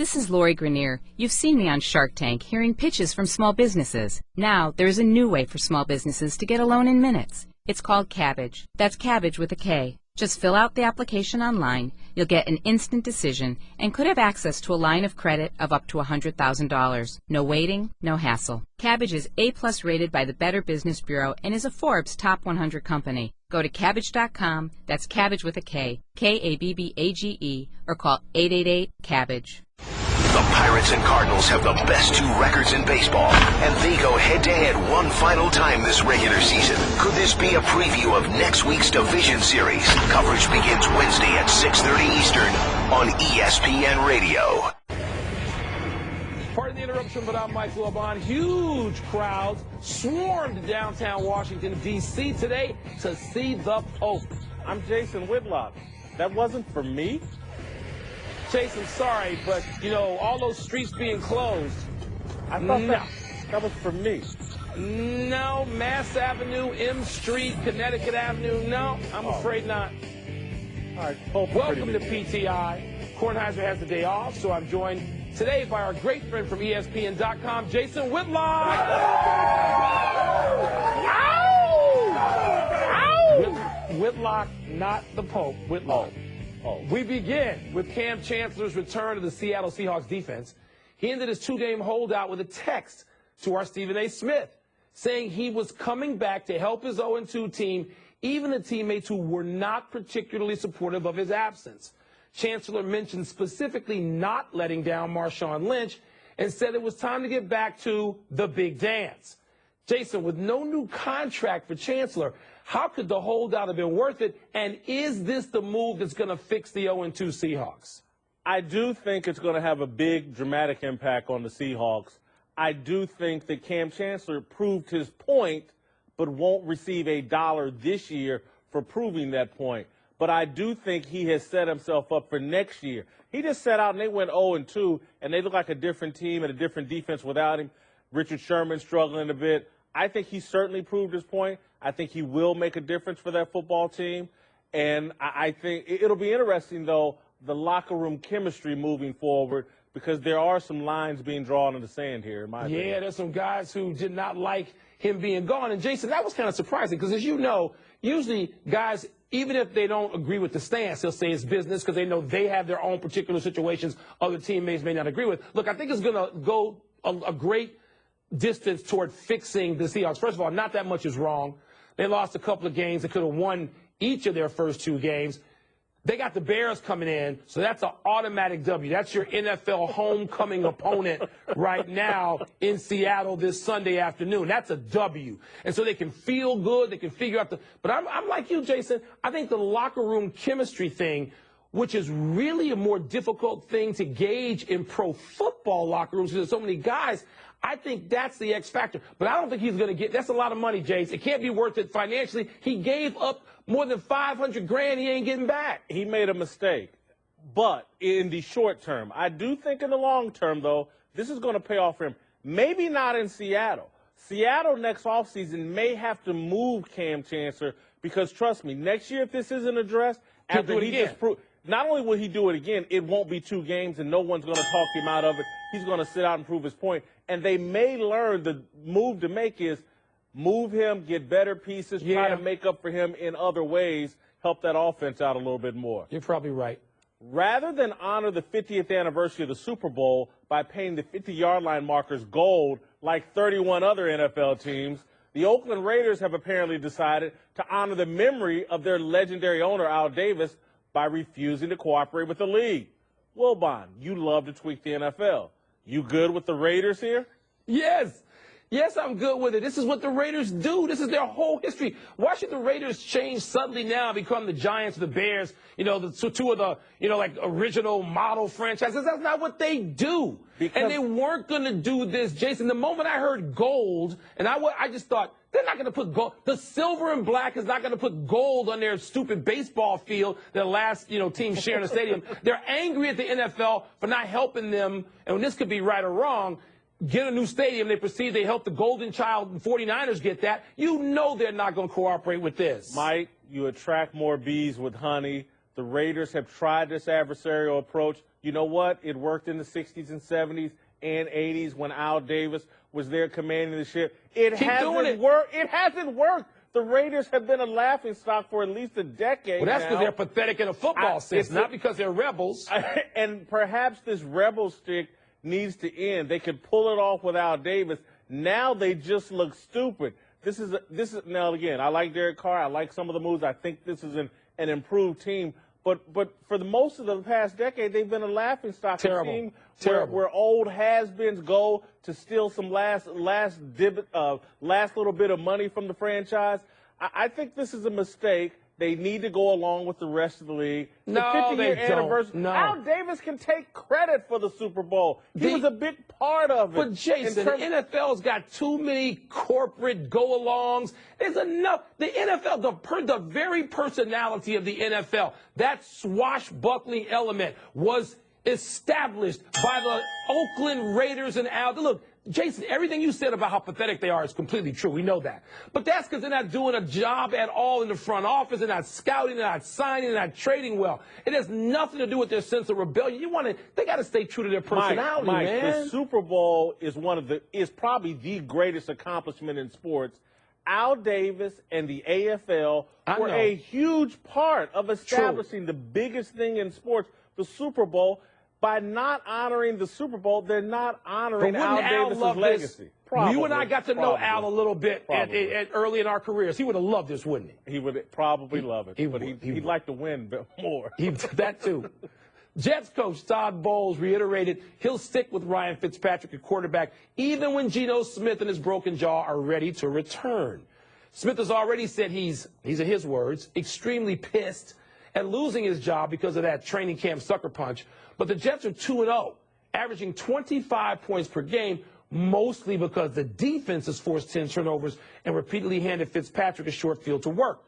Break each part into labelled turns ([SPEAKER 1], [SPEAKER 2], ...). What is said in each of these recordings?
[SPEAKER 1] This is Lori Grenier. You've seen me on Shark Tank hearing pitches from small businesses. Now, there's a new way for small businesses to get a loan in minutes. It's called Kabbage. That's Kabbage with a K. Just fill out the application online, you'll get an instant decision, and could have access to a line of credit of up to $100,000. No waiting, no hassle. Kabbage is A+ rated by the Better Business Bureau and is a Forbes Top 100 company. Go to Kabbage.com, that's Kabbage with a K, Kabbage, or call 888-KABBAGE.
[SPEAKER 2] The Pirates and Cardinals have the best two records in baseball, and they go head-to-head one final time this regular season. Could this be a preview of next week's division series? Coverage begins Wednesday at 6:30 Eastern on ESPN Radio.
[SPEAKER 3] Pardon the interruption, but I'm Mike Wilbon. Huge crowds swarmed downtown Washington, D.C. today to see the Pope.
[SPEAKER 4] I'm Jason Whitlock. That wasn't for me?
[SPEAKER 3] Jason, sorry, but, all those streets being closed.
[SPEAKER 4] I thought that was for me.
[SPEAKER 3] No, Mass Avenue, M Street, Connecticut Avenue, no, I'm afraid not.
[SPEAKER 4] All right, Pope.
[SPEAKER 3] Welcome to PTI. Kornheiser has the day off, so I'm joined today by our great friend from ESPN.com, Jason Whitlock. Ow! Whitlock, not the Pope, Whitlock. We begin with Kam Chancellor's return to the Seattle Seahawks defense. He ended his two-game holdout with a text to our Stephen A. Smith saying he was coming back to help his 0-2 team, even the teammates who were not particularly supportive of his absence. Chancellor mentioned specifically not letting down Marshawn Lynch and said it was time to get back to the big dance. Jason, with no new contract for Chancellor, how could the holdout have been worth it? And is this the move that's going to fix the 0-2 Seahawks?
[SPEAKER 4] I do think it's going to have a big, dramatic impact on the Seahawks. I do think that Kam Chancellor proved his point, but won't receive a dollar this year for proving that point. But I do think he has set himself up for next year. He just set out and they went 0-2, and they look like a different team and a different defense without him. Richard Sherman struggling a bit. I think he certainly proved his point. I think he will make a difference for that football team. And I think it'll be interesting, though, the locker room chemistry moving forward, because there are some lines being drawn in the sand here, in my opinion.
[SPEAKER 3] Yeah, there's some guys who did not like him being gone. And, Jason, that was kind of surprising because, as you know, usually guys, even if they don't agree with the stance, they'll say it's business because they know they have their own particular situations other teammates may not agree with. Look, I think it's going to go a great distance toward fixing the Seahawks. First of all, not that much is wrong. They lost a couple of games. They could have won each of their first two games. They got the Bears coming in, so that's an automatic W. That's your NFL homecoming opponent right now in Seattle this Sunday afternoon. That's a W. And so they can feel good. They can figure out but I'm like you, Jason. I think the locker room chemistry thing, which is really a more difficult thing to gauge in pro football locker rooms because there's so many guys, I think that's the X factor. But I don't think he's going to get – that's a lot of money, Jace. It can't be worth it financially. He gave up more than $500,000 he ain't getting back.
[SPEAKER 4] He made a mistake. But in the short term, I do think in the long term, though, this is going to pay off for him. Maybe not in Seattle. Seattle next offseason may have to move Kam Chancellor because, trust me, next year if this isn't addressed, after he just not only will he do it again, it won't be 2 games and no one's going to talk him out of it. He's going to sit out and prove his point. And they may learn the move to make is move him, get better pieces, try to make up for him in other ways, help that offense out a little bit more.
[SPEAKER 3] You're probably right.
[SPEAKER 4] Rather than honor the 50th anniversary of the Super Bowl by painting the 50-yard line markers gold like 31 other NFL teams, the Oakland Raiders have apparently decided to honor the memory of their legendary owner, Al Davis, by refusing to cooperate with the league. Wilbon, you love to tweak the NFL. You good with the Raiders here?
[SPEAKER 3] Yes. Yes, I'm good with it. This is what the Raiders do. This is their whole history. Why should the Raiders change suddenly now and become the Giants or the Bears, the two of the, like original model franchises? That's not what they do. And they weren't going to do this, Jason. The moment I heard gold, and I just thought, they're not going to put gold. The silver and black is not going to put gold on their stupid baseball field, their last, team sharing a stadium. They're angry at the NFL for not helping them, and this could be right or wrong, get a new stadium. They perceive they helped the Golden Child and 49ers get that. You know they're not going to cooperate with this.
[SPEAKER 4] Mike, you attract more bees with honey. The Raiders have tried this adversarial approach. You know what? It worked in the 60s and 70s and 80s when Al Davis was there commanding the ship. It hasn't worked. It hasn't worked. The Raiders have been a laughingstock for at least a decade.
[SPEAKER 3] Well, that's
[SPEAKER 4] now.
[SPEAKER 3] because they're pathetic in a football sense, not because they're rebels.
[SPEAKER 4] And perhaps this rebel stick needs to end. They could pull it off with Al Davis. Now they just look stupid. This is now again. I like Derek Carr. I like some of the moves. I think this is an improved team. But for the most of the past decade, they've been a laughingstock.
[SPEAKER 3] Terrible.
[SPEAKER 4] Team
[SPEAKER 3] Terrible.
[SPEAKER 4] Where old has-beens go to steal some last little bit of money from the franchise. I think this is a mistake. They need to go along with the rest of the league. The 50-year anniversary.
[SPEAKER 3] No.
[SPEAKER 4] Al Davis can take credit for the Super Bowl. He was a big part of it.
[SPEAKER 3] But, Jason, the NFL's got too many corporate go-alongs. There's enough. The NFL, the very personality of the NFL, that swashbuckling element was established by the Oakland Raiders and Al. Look, Jason, everything you said about how pathetic they are is completely true. We know that. But that's because they're not doing a job at all in the front office. They're not scouting, they're not signing, they're not trading well. It has nothing to do with their sense of rebellion. They got to stay true to their personality,
[SPEAKER 4] Mike,
[SPEAKER 3] man.
[SPEAKER 4] The Super Bowl is probably the greatest accomplishment in sports. Al Davis and the AFL were a huge part of establishing the biggest thing in sports, the Super Bowl. By not honoring the Super Bowl, they're not honoring Al Davis' legacy.
[SPEAKER 3] Probably, you and I got to know Al a little bit early in our careers. He would have loved this, wouldn't he?
[SPEAKER 4] He would probably love it. He'd like to win more.
[SPEAKER 3] That too. Jets coach Todd Bowles reiterated he'll stick with Ryan Fitzpatrick at quarterback even when Geno Smith and his broken jaw are ready to return. Smith has already said these are his words, extremely pissed at losing his job because of that training camp sucker punch. But the Jets are 2-0, averaging 25 points per game, mostly because the defense has forced 10 turnovers and repeatedly handed Fitzpatrick a short field to work.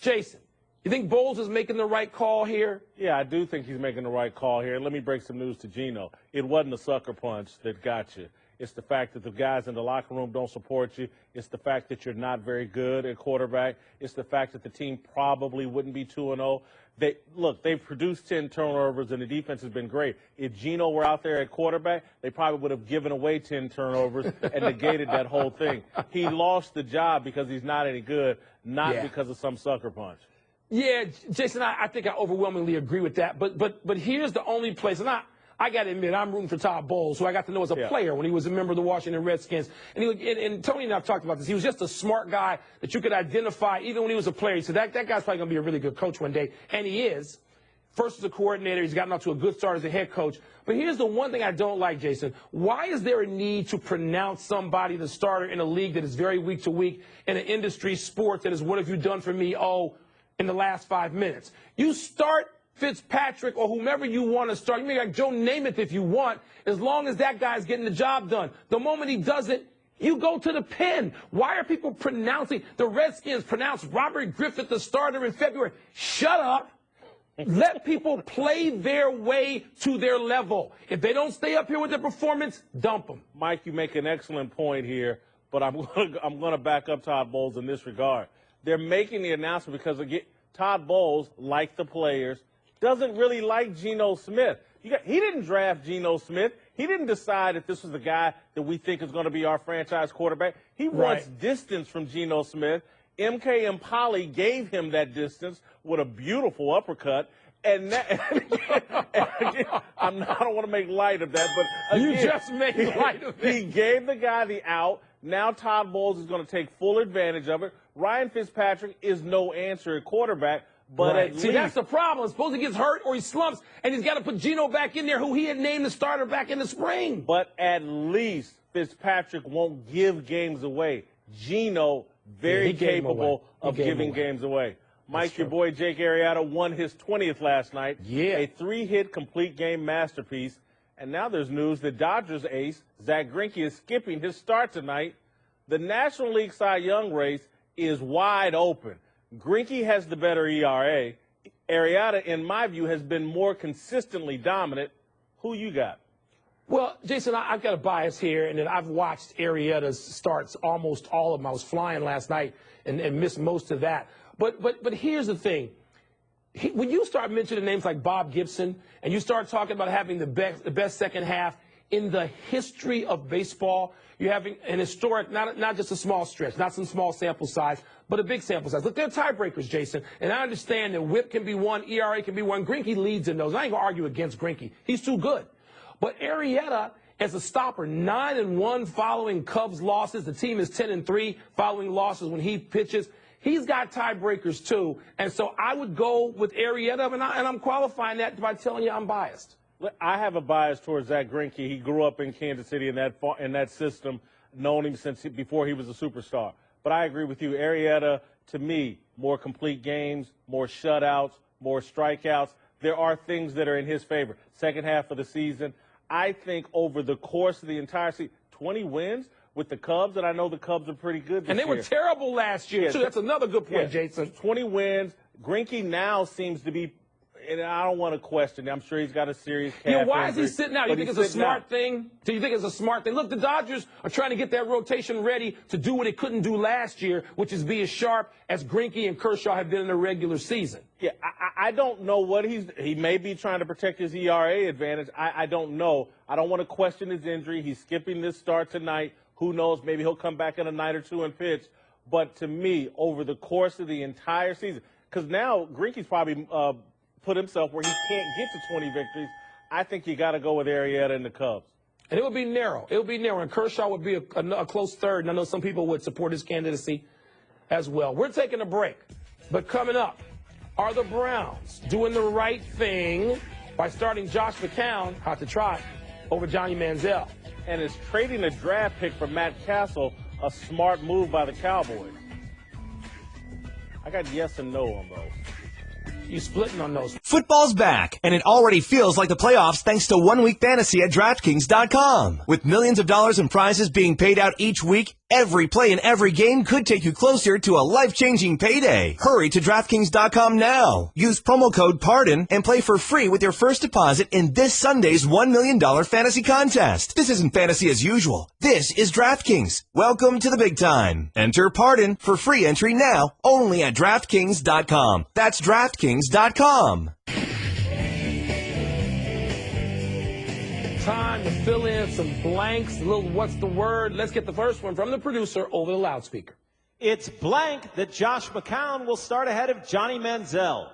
[SPEAKER 3] Jason, you think Bowles is making the right call here?
[SPEAKER 4] Yeah, I do think he's making the right call here. Let me break some news to Geno. It wasn't a sucker punch that got you. It's the fact that the guys in the locker room don't support you. It's the fact that you're not very good at quarterback. It's the fact that the team probably wouldn't be 2-0. They've produced 10 turnovers, and the defense has been great. If Geno were out there at quarterback, they probably would have given away 10 turnovers and negated that whole thing. He lost the job because he's not any good, not because of some sucker punch.
[SPEAKER 3] Yeah, Jason, I think I overwhelmingly agree with that. But here's the only place, and I got to admit, I'm rooting for Todd Bowles, who I got to know as a player when he was a member of the Washington Redskins. And Tony and I have talked about this. He was just a smart guy that you could identify even when he was a player. He said, that guy's probably going to be a really good coach one day. And he is. First as a coordinator, he's gotten off to a good start as a head coach. But here's the one thing I don't like, Jason. Why is there a need to pronounce somebody the starter in a league that is very week to week, in an industry sport that is, what have you done for me, in the last 5 minutes? You start Fitzpatrick or whomever you want to start. You may like Joe Namath if you want, as long as that guy's getting the job done. The moment he doesn't, you go to the pen. Why are people pronouncing, the Redskins pronounced Robert Griffith the starter in February? Shut up. Let people play their way to their level. If they don't stay up here with their performance, dump them.
[SPEAKER 4] Mike, you make an excellent point here, but I'm going to back up Todd Bowles in this regard. They're making the announcement because Todd Bowles, like the players, doesn't really like Geno Smith. He didn't draft Geno Smith. He didn't decide that this was the guy that we think is going to be our franchise quarterback. He wants distance from Geno Smith. MK and Polly gave him that distance with a beautiful uppercut. And I don't want to make light of that, but again,
[SPEAKER 3] you just made light of it.
[SPEAKER 4] He gave the guy the out. Now Todd Bowles is going to take full advantage of it. Ryan Fitzpatrick is no answer at quarterback. But at least,
[SPEAKER 3] that's the problem. Suppose he gets hurt or he slumps, and he's got to put Geno back in there, who he had named the starter back in the spring.
[SPEAKER 4] But at least Fitzpatrick won't give games away. Geno, very capable of giving games away. Mike, your boy Jake Arrieta won his 20th last night.
[SPEAKER 3] Yeah.
[SPEAKER 4] A 3-hit complete game masterpiece. And now there's news that Dodgers ace Zach Greinke is skipping his start tonight. The National League Cy Young race is wide open. Greinke has the better ERA. Arrieta, in my view, has been more consistently dominant. Who you got?
[SPEAKER 3] Well, Jason, I've got a bias here, and I've watched Arrieta's starts, almost all of them. I was flying last night and missed most of that. But here's the thing. when you start mentioning names like Bob Gibson and you start talking about having the best second half in the history of baseball, you're having an historic, not just a small stretch, not some small sample size, but a big sample size. Look, they're tiebreakers, Jason, and I understand that WHIP can be one, ERA can be one. Greinke leads in those. I ain't going to argue against Greinke. He's too good. But Arrieta, as a stopper, 9-1 following Cubs losses. The team is 10-3 following losses when he pitches. He's got tiebreakers, too. And so I would go with Arrieta, and I'm qualifying that by telling you I'm biased.
[SPEAKER 4] I have a bias towards Zach Greinke. He grew up in Kansas City in that system, known him since before he was a superstar. But I agree with you. Arrieta, to me, more complete games, more shutouts, more strikeouts. There are things that are in his favor. Second half of the season, I think over the course of the entire season, 20 wins with the Cubs, and I know the Cubs are pretty good this year.
[SPEAKER 3] And they were terrible last year, too. That's another good point, Jason.
[SPEAKER 4] 20 wins. Greinke now seems to be, and I don't want to question it. I'm sure he's got a serious calf
[SPEAKER 3] why
[SPEAKER 4] injury,
[SPEAKER 3] is he sitting out? You think it's a smart thing? Do you think it's a smart thing? Look, the Dodgers are trying to get that rotation ready to do what it couldn't do last year, which is be as sharp as Greinke and Kershaw have been in the regular season.
[SPEAKER 4] Yeah, I don't know what he may be trying to protect his ERA advantage. I don't know. I don't want to question his injury. He's skipping this start tonight. Who knows? Maybe he'll come back in a night or two and pitch. But to me, over the course of the entire season, because now Greinke's probably put himself where he can't get to 20 victories. I think you got to go with Arrieta and the Cubs.
[SPEAKER 3] And it would be narrow. It would be narrow. And Kershaw would be a close third. And I know some people would support his candidacy as well. We're taking a break. But coming up, are the Browns doing the right thing by starting Josh McCown, hot to try, over Johnny Manziel?
[SPEAKER 4] And is trading a draft pick for Matt Castle a smart move by the Cowboys? I got yes and no on those.
[SPEAKER 3] You splitting on those.
[SPEAKER 5] Football's back, and it already feels like the playoffs thanks to 1 Week Fantasy at DraftKings.com. With millions of dollars in prizes being paid out each week, every play in every game could take you closer to a life-changing payday. Hurry to DraftKings.com now. Use promo code PARDON and play for free with your first deposit in this Sunday's $1 million fantasy contest. This isn't fantasy as usual. This is DraftKings. Welcome to the big time. Enter PARDON for free entry now only at DraftKings.com. That's DraftKings.com.
[SPEAKER 3] Time to fill in some blanks. A little what's the word? Let's get the first one from the producer over the loudspeaker.
[SPEAKER 6] It's blank that Josh McCown will start ahead of Johnny Manziel.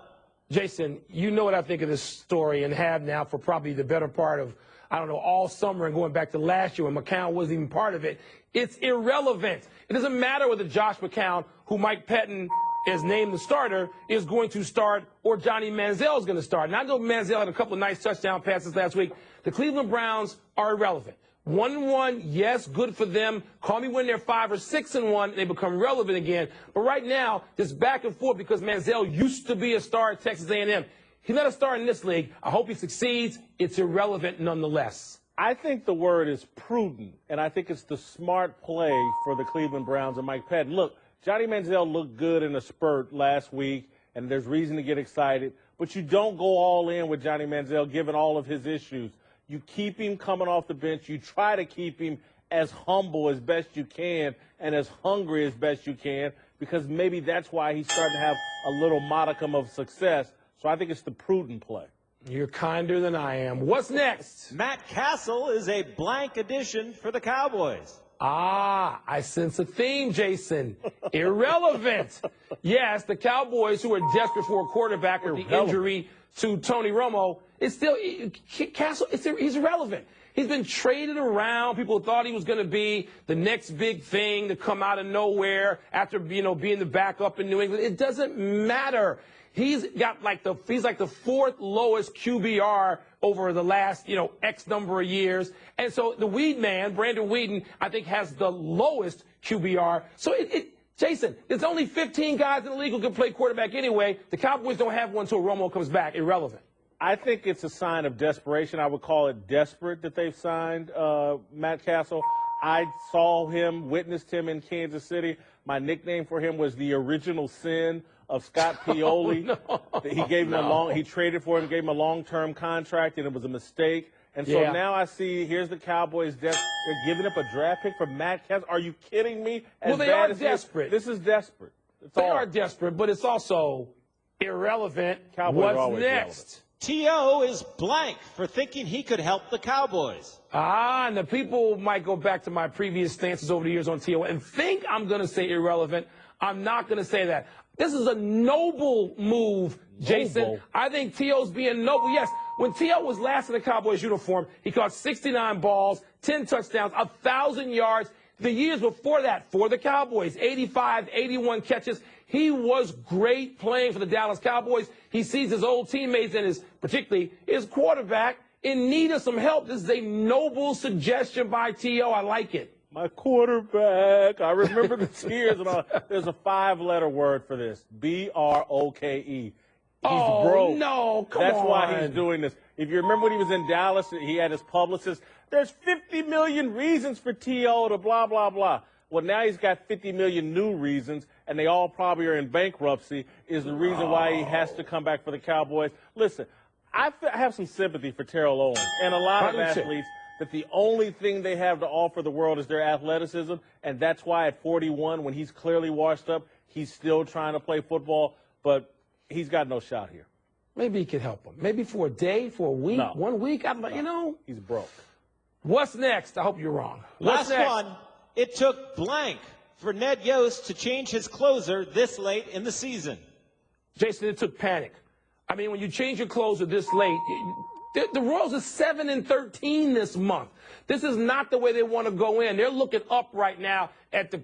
[SPEAKER 3] Jason, you know what I think of this story and have now for probably the better part of, I don't know, all summer and going back to last year when McCown wasn't even part of it. It's irrelevant. It doesn't matter whether Josh McCown, who Mike Pettin is named the starter, is going to start or Johnny Manziel is going to start. And I know Manziel had a couple of nice touchdown passes last week. The Cleveland Browns are irrelevant. 1-1, yes, good for them. Call me when they're 5 or 6-1, they become relevant again. But right now, it's back and forth because Manziel used to be a star at Texas A&M. He's not a star in this league. I hope he succeeds. It's irrelevant nonetheless.
[SPEAKER 4] I think the word is prudent, and I think it's the smart play for the Cleveland Browns and Mike Pettin. Look, Johnny Manziel looked good in a spurt last week, and there's reason to get excited. But you don't go all in with Johnny Manziel given all of his issues. You keep him coming off the bench. You try to keep him as humble as best you can and as hungry as best you can because maybe that's why he's starting to have a little modicum of success. So I think it's the prudent play.
[SPEAKER 3] You're kinder than I am. What's next?
[SPEAKER 6] Matt Castle is a blank addition for the Cowboys.
[SPEAKER 3] Ah, I sense a theme, Jason. Irrelevant. Yes, the Cowboys, who are desperate for a quarterback with the injury to Tony Romo, it's still Castle. He's irrelevant. He's been traded around. People thought he was going to be the next big thing to come out of nowhere after being the backup in New England. It doesn't matter. He's like the fourth lowest QBR over the last, X number of years. And so the Weed man, Brandon Weeden, I think has the lowest QBR. So Jason, there's only 15 guys in the league who can play quarterback anyway. The Cowboys don't have one until Romo comes back. Irrelevant.
[SPEAKER 4] I think it's a sign of desperation. I would call it desperate that they've signed Matt Castle. I saw him, witnessed him in Kansas City. My nickname for him was the original sin of Scott Pioli. He traded for him, gave him a long-term contract, and it was a mistake. And so now I see, here's the Cowboys. They're giving up a draft pick for Matt Castle. Are you kidding me?
[SPEAKER 3] Well, they are desperate.
[SPEAKER 4] This is desperate.
[SPEAKER 3] They are desperate, but it's also Irrelevant.
[SPEAKER 4] Cowboys are
[SPEAKER 3] What's
[SPEAKER 4] always
[SPEAKER 3] next?
[SPEAKER 6] T.O. is blank for thinking he could help the Cowboys.
[SPEAKER 3] And the people might go back to my previous stances over the years on T.O. and think I'm going to say irrelevant. I'm not going to say that. This is a noble move, Jason.
[SPEAKER 4] Noble?
[SPEAKER 3] I think T.O.'s being noble. Yes, when T.O. was last in the Cowboys uniform, he caught 69 balls, 10 touchdowns, 1,000 yards. The years before that, for the Cowboys, 85, 81 catches. He was great playing for the Dallas Cowboys. He sees his old teammates and particularly his quarterback in need of some help. This is a noble suggestion by T.O. I like it.
[SPEAKER 4] My quarterback. I remember the tears and all. There's a 5-letter word for this. B-R-O-K-E. He's broke.
[SPEAKER 3] No, come on.
[SPEAKER 4] That's why he's doing this. If you remember when he was in Dallas, he had his publicist. There's 50 million reasons for T.O. to blah, blah, blah. Well, now he's got 50 million new reasons, and they all probably are in bankruptcy, is the reason why he has to come back for the Cowboys. Listen, I have some sympathy for Terrell Owens and a lot of athletes that the only thing they have to offer the world is their athleticism, and that's why at 41, when he's clearly washed up, he's still trying to play football, but he's got no shot here.
[SPEAKER 3] Maybe he could help him. Maybe for a day, for a week, 1 week.
[SPEAKER 4] He's broke.
[SPEAKER 3] What's next? I hope you're wrong. What's
[SPEAKER 6] Last
[SPEAKER 3] next?
[SPEAKER 6] one. It took blank for Ned Yost to change his closer this late in the season.
[SPEAKER 3] Jason, it took panic. I mean, when you change your closer this late, the Royals are 7-13 this month. This is not the way they want to go in. They're looking up right now at the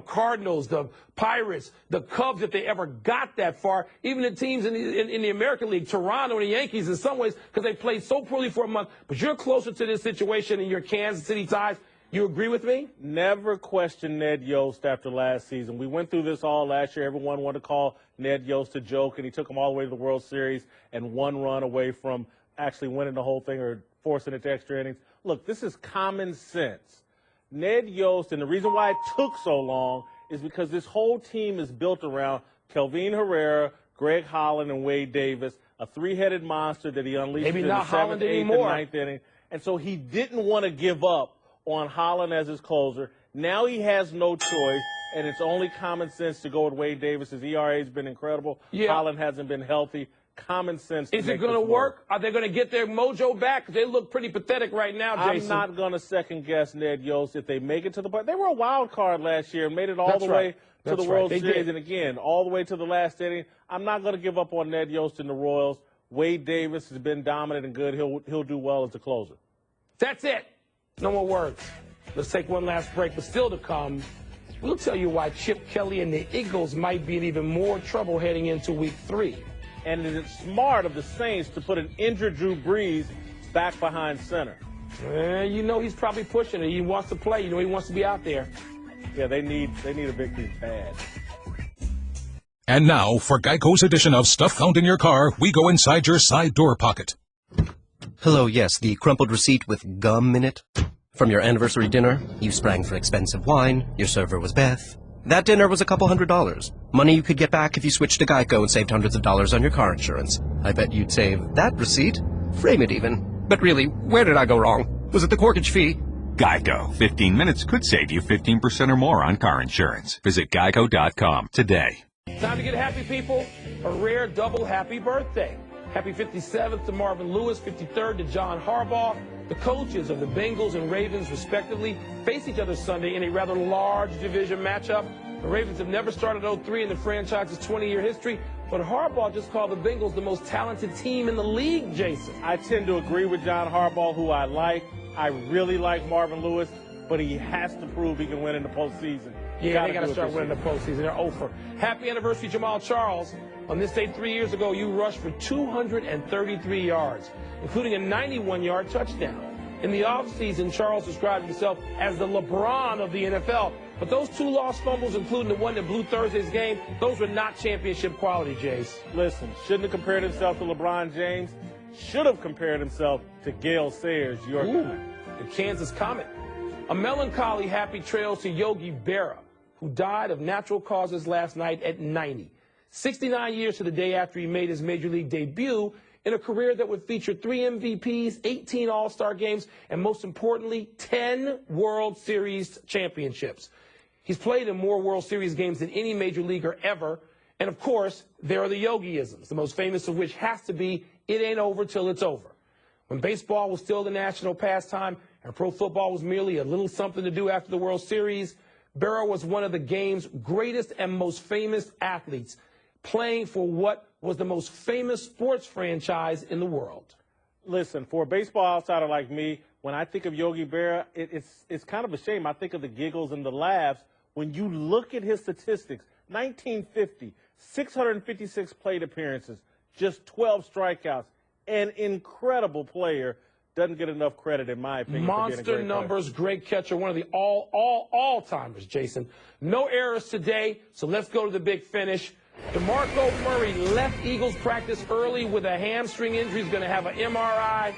[SPEAKER 3] Cardinals, the Pirates, the Cubs, if they ever got that far. Even the teams in the American League, Toronto and the Yankees in some ways, because they played so poorly for a month. But you're closer to this situation in your Kansas City ties. You agree with me?
[SPEAKER 4] Never question Ned Yost after last season. We went through this all last year. Everyone wanted to call Ned Yost a joke, and he took them all the way to the World Series and 1 run away from actually winning the whole thing or forcing it to extra innings. Look, this is common sense. Ned Yost, and the reason why it took so long is because this whole team is built around Kelvin Herrera, Greg Holland, and Wade Davis, a 3-headed monster that he unleashed in the 7th, 8th, and 9th inning. And so he didn't want to give up on Holland as his closer. Now he has no choice, and it's only common sense to go with Wade Davis. His ERA has been incredible.
[SPEAKER 3] Yeah.
[SPEAKER 4] Holland hasn't been healthy. Common sense.
[SPEAKER 3] Is it going to work? Are they going to get their mojo back? They look pretty pathetic right now, Jason.
[SPEAKER 4] I'm not going to second-guess Ned Yost if they make it to the – they were a wild card last year and made it all the way to the World Series. And, again, all the way to the last inning. I'm not going to give up on Ned Yost and the Royals. Wade Davis has been dominant and good. He'll do well as a closer.
[SPEAKER 3] That's it. No more words. Let's take one last break, but still to come, we'll tell you why Chip Kelly and the Eagles might be in even more trouble heading into Week 3.
[SPEAKER 4] And is it smart of the Saints to put an injured Drew Brees back behind center?
[SPEAKER 3] He's probably pushing it. He wants to play. He wants to be out there.
[SPEAKER 4] Yeah, they need a victory bad.
[SPEAKER 7] And now, for Geico's edition of Stuff Found in Your Car, we go inside your side door pocket.
[SPEAKER 8] Hello, yes, the crumpled receipt with gum in it. From your anniversary dinner, you sprang for expensive wine, your server was Beth. That dinner was a couple $100. Money you could get back if you switched to Geico and saved hundreds of dollars on your car insurance. I bet you'd save that receipt. Frame it even. But really, where did I go wrong? Was it the corkage fee?
[SPEAKER 9] Geico. 15 minutes could save you 15% or more on car insurance. Visit geico.com today.
[SPEAKER 3] Time to get happy, people. A rare double happy birthday. Happy 57th to Marvin Lewis, 53rd to John Harbaugh. The coaches of the Bengals and Ravens, respectively, face each other Sunday in a rather large division matchup. The Ravens have never started 0-3 in the franchise's 20-year history, but Harbaugh just called the Bengals the most talented team in the league, Jason.
[SPEAKER 4] I tend to agree with John Harbaugh, who I like. I really like Marvin Lewis, but he has to prove he can win in the postseason.
[SPEAKER 3] Yeah, they got to start winning the postseason. They're over. Happy anniversary, Jamal Charles. On this day 3 years ago, you rushed for 233 yards, including a 91-yard touchdown. In the offseason, Charles described himself as the LeBron of the NFL. But those 2 lost fumbles, including the one that blew Thursday's game, those were not championship quality, Jace.
[SPEAKER 4] Listen, shouldn't have compared himself to LeBron James. Should have compared himself to Gale Sayers, your guy.
[SPEAKER 3] The Kansas Comet. A melancholy happy trails to Yogi Berra, who died of natural causes last night at 90. 69 years to the day after he made his Major League debut in a career that would feature 3 MVPs, 18 All-Star games, and most importantly, 10 World Series championships. He's played in more World Series games than any major leaguer ever, And, of course, there are the Yogiisms, the most famous of which has to be, it ain't over till it's over. When baseball was still the national pastime and pro football was merely a little something to do after the World Series, Berra was one of the game's greatest and most famous athletes, playing for what was the most famous sports franchise in the world.
[SPEAKER 4] Listen, for a baseball outsider like me, when I think of Yogi Berra, it's kind of a shame. I think of the giggles and the laughs. When you look at his statistics, 1950, 656 plate appearances, just 12 strikeouts, an incredible player. Doesn't get enough credit, in my opinion.
[SPEAKER 3] Monster numbers, great catcher, one of the all-timers, Jason. No errors today, so let's go to the big finish. DeMarco Murray left Eagles practice early with a hamstring injury. He's going to have an MRI.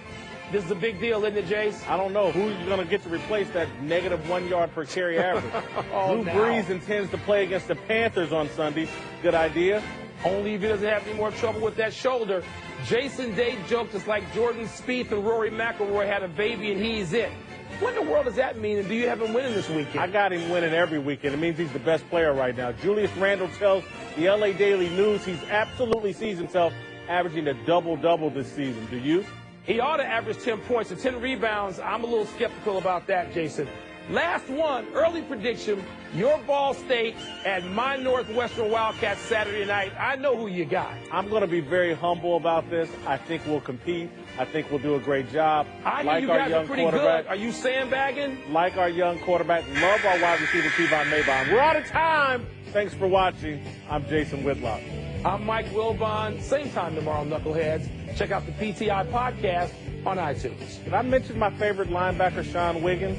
[SPEAKER 3] This is a big deal, isn't it, Jace?
[SPEAKER 4] I don't know. Who's going to get to replace that negative 1 yard per carry average? Drew Brees intends to play against the Panthers on Sunday. Good idea.
[SPEAKER 3] Only if he doesn't have any more trouble with that shoulder. Jason Day joked it's like Jordan Spieth and Rory McIlroy had a baby and he's it. What in the world does that mean, and do you have him winning this weekend?
[SPEAKER 4] I got him winning every weekend. It means he's the best player right now. Julius Randle tells the LA Daily News he's absolutely sees himself averaging a double-double this season. Do you?
[SPEAKER 3] He ought to average 10 points and 10 rebounds. I'm a little skeptical about that, Jason. Last one, early prediction, your Ball State and my Northwestern Wildcats Saturday night. I know who you got.
[SPEAKER 4] I'm going to be very humble about this. I think we'll compete. I think we'll do a great job.
[SPEAKER 3] I hear you guys are pretty good. Are you sandbagging?
[SPEAKER 4] Like our young quarterback. Love our wide receiver, Kevon Maybon. We're out of time. Thanks for watching. I'm Jason Whitlock.
[SPEAKER 3] I'm Mike Wilbon. Same time tomorrow, Knuckleheads. Check out the PTI podcast on iTunes.
[SPEAKER 4] Did I mention my favorite linebacker, Sean Wiggins?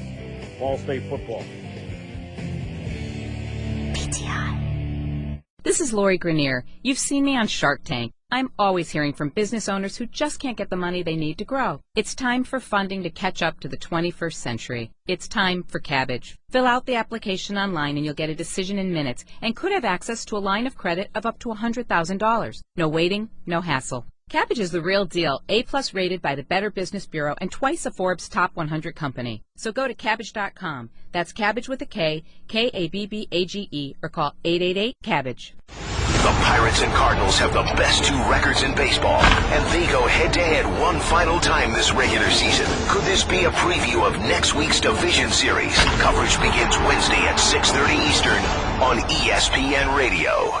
[SPEAKER 4] Ball State football.
[SPEAKER 1] PTI. This is Lori Grenier. You've seen me on Shark Tank. I'm always hearing from business owners who just can't get the money they need to grow. It's time for funding to catch up to the 21st century. It's time for Cabbage. Fill out the application online and you'll get a decision in minutes and could have access to a line of credit of up to $100,000. No waiting, no hassle. Cabbage is the real deal, A+ rated by the Better Business Bureau and twice a Forbes Top 100 company. So go to Kabbage.com. That's Cabbage with a K, Kabbage, or call 888-CABBAGE.
[SPEAKER 2] The Pirates and Cardinals have the best two records in baseball, and they go head-to-head one final time this regular season. Could this be a preview of next week's division series? Coverage begins Wednesday at 6:30 Eastern on ESPN Radio.